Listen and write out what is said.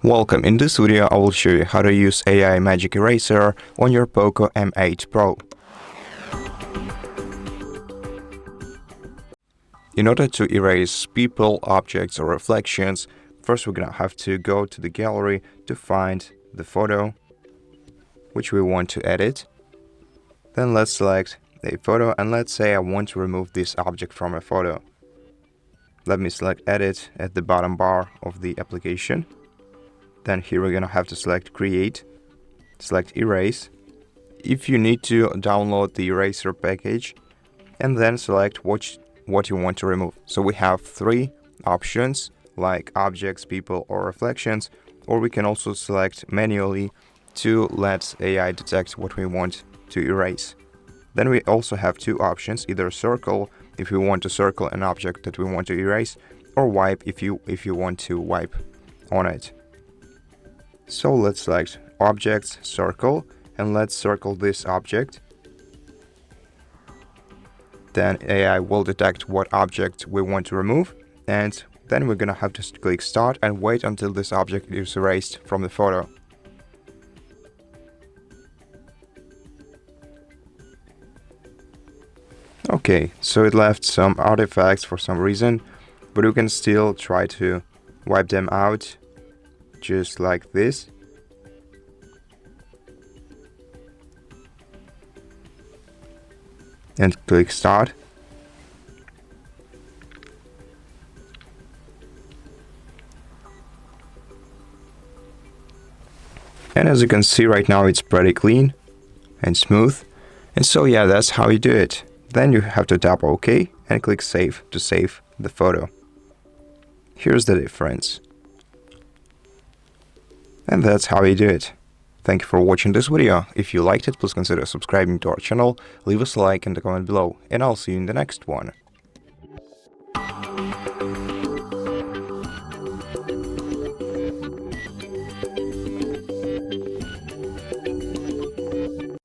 Welcome. In this video, I will show you how to use AI Magic Eraser on your POCO M8 Pro. In order to erase people, objects, or reflections, first we're gonna have to go to the gallery to find the photo which we want to edit. Then let's select a photo, and let's say I want to remove this object from a photo. Let me select Edit at the bottom bar of the application. Then here we're gonna have to select Create, select Erase. If you need to download the eraser package, and then select what you want to remove. So we have three options like objects, people, or reflections, or we can also select manually to let AI detect what we want to erase. Then we also have two options, either circle if we want to circle an object that we want to erase, or wipe if you want to wipe on it. So let's select Objects, Circle, and let's circle this object. Then AI will detect what object we want to remove, and then we're gonna have to click Start and wait until this object is erased from the photo. Okay, so it left some artifacts for some reason, but we can still try to wipe them out, just like this. And click Start. And as you can see right now, it's pretty clean and smooth. And so yeah, that's how you do it. Then you have to tap OK and click Save to save the photo. Here's the difference. And that's how you do it. Thank you for watching this video. If you liked it, please consider subscribing to our channel, leave us a like and a comment below, and I'll see you in the next one.